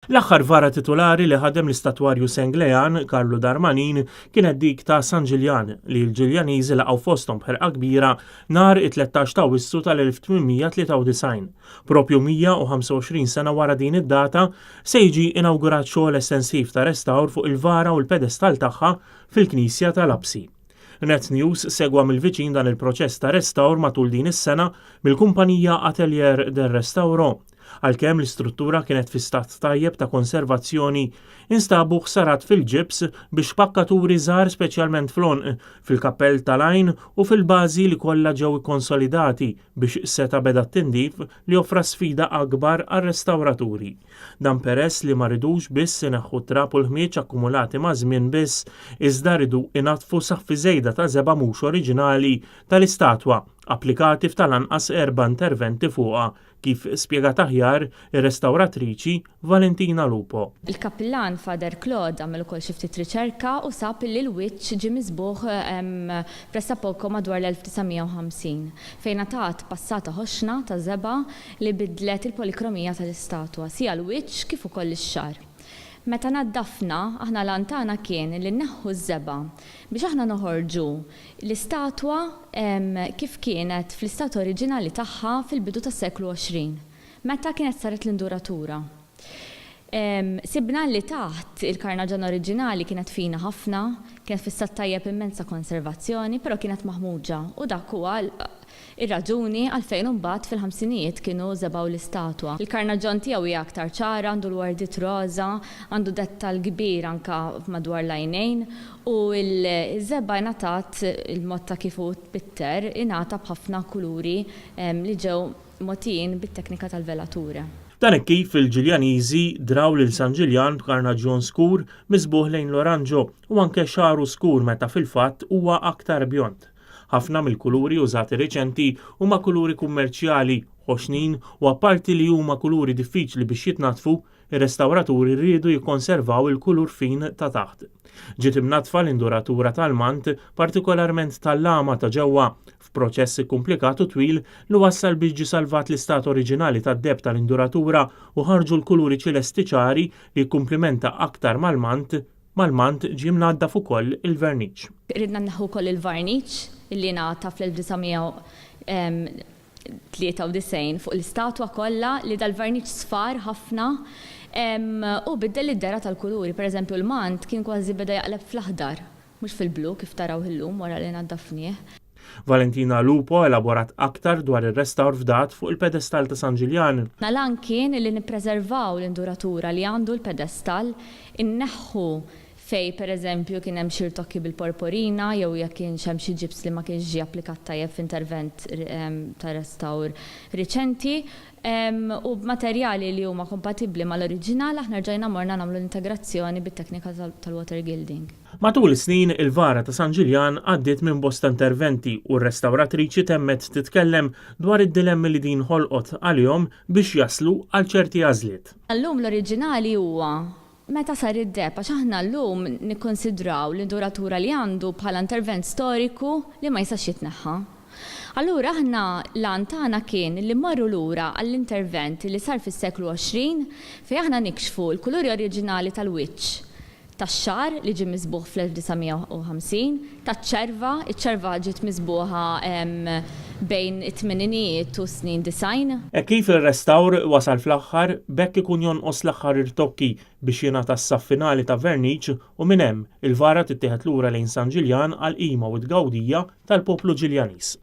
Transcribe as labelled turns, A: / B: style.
A: L-aħħar vara titolari li ħadem l-istatwarju Senglejan Karlu Darmanin kienet dik ta' San Ġiljan li l-Ġiljaniżi laqgħu fosthom b'ħerqa kbira nhar it-13 ta' Awwissu tal-1893. Propju 125 sena wara din id-data se jiġi inawgurat xogħol estensiv ta' restawr fuq il-vara u l-pedestal tagħha fil-Knisja tal-Absi. Net News segwa mill-viċin dan il-proċess ta' restawr matul din is-sena mill-kumpanija Atelier del Restauro. Għalkemm l-istruttura kienet fi stat tajjeb ta' konservazzjoni, instabu ħsarat fil-ġibs biex pakkaturi żgħar speċjalment fl-onq fil-kappell tal-għajn u fil-bażi li kollha ġew ikkonsolidati biex seta' beda tindif li offra sfida akbar għar-restawraturi. Dan peress li ma ridux biss ineħħu trap u l-ħmieġ akkumulati ma' żmien biss, iżda ridu inatfu saħfi żejda ta' żeba' mhux oriġinali tal-istatwa applikati f'tal-anqas 4 interventi fuqha, kif spjegat aħjar ir-restawratriċi Valentina Lupo.
B: Il-kappillan Fader Claude għamel ukoll xi ftit riċerka u sab li l-wiċċ ġie miżbuħ pressappoco madwar l-1950 fejn ngħatat passata ħoxna ta' żeba' li bidlet il-polikromija tal-istatwa sija l-wiċċ kif ukoll ix-xar. Meta naddafna, aħna lantana kien li nneħħu ż-żeba' biex aħna noħorġu l-istatwa kif kienet fl-istat oriġinali tagħha fil-bidu tas-seklu 20, meta kienet saret l-induratura. Sibna li taħt il-karnaġan oriġinali kienet fina ħafna, kienet fis-stat tajjeb immensa konservazzjoni, però kienet maħmuġa u dak huwa ir-raġuni għalfejn imbagħad fil-ħamsinijiet kienu żebgħu l-istatwa. Il-karnaġġon tiegħu hija aktar ċara, għandu l-wardit roża, għandu dettal kbir anke madwar l-għajnejn u l-żebgħa ngħatat il-mod ta' kif hu tbitter ingħata b'ħafna kuluri li ġew mogħtijin bit-teknika tal-velatura.
A: Dan hekk kif il-Ġiljaniżi draw lil San Ġiljan b'karnaġġon skur miżbuħ lejn l-oranġo u anke xaru skur meta fil-fatt huwa aktar bjont. Ħafna mill-kuluri użati reċenti huma kuluri kummerċjali ħoxnin u apparti li huma kuluri diffiċli biex jitnatfu, ir-restawraturi rridu jikkonservaw il-kulur fin ta' taħt. Ġiet imnatfa l-induratura tal-mant, partikolarment tal-lama ta' ġewwa, f'proċess komplikat u twil li wassal biex ġie salvat l-istat oriġinali tad-deb tal-induratura u ħarġu l-kuluri ċelesti ċari li jikkumplimenta aktar mal-mant ġie mnaddaf ukoll il-verniċ.
B: Ridna nneħħu wkoll il-varniċ illi ngħata fl-1993 fuq l-istatwa kollha li dal-varniċ sfar ħafna u biddel id-dera tal-kuluri. Pereżempju l-mant kien kważi beda jaqleb fl-aħdar, mhux fil-blu kif taraw illum wara li naddafnieh.
A: Valentina Lupo elaborat aktar dwar ir-restawr fdat fuq il-pedestal ta' San Ġiljan.
B: Lan kien li nippreservaw l-induratura li għandu l-pedestal inneħħu fej pereżempju kien hemm xi tokki bil-porporina jew jekk kien hemm xi ġibs li ma kienx ġie applikat tajjeb f'intervent ta' restawr riċenti u b'materjali li huma kompatibbli mal-oriġinal aħna rġajna morna nagħmlu l-integrazzjoni bit-teknika tal-water gilding.
A: Matul is-snin il-vara ta' San Ġiljan għaddiet minn bosta interventi u r-restawratriċi temmet titkellem dwar id-dilemmi li din ħolqot għalihom biex jaslu għal ċerti għażliet.
B: Allum l-oriġinali huwa meta sar id-deb għax aħna llum nikkonsidraw l-induratura li għandu bħala intervent storiku li ma jistax jitneħħa. Allura aħna lan tagħna kien li mmorru lura għall-intervent li sar fis-seklu 20 fejn aħna nikxfu l-kuluri oriġinali tal-wiċċ tax-xar li ġie miżbuħ fl-1950, taċ-ċerva, iċ-ċerva ġiet miżbuħa bejn it-tmeninijiet u snin design.
A: Kif ir-restawr wasal fl-aħħar bekk ikun jonqos l-aħħar irtokki biex jingħata s-saf finali ta' verniċ u minn hemm il-vara tittieħed lura lejn San Ġiljan għal qima u t-gawdija tal-poplu Ġiljaniż.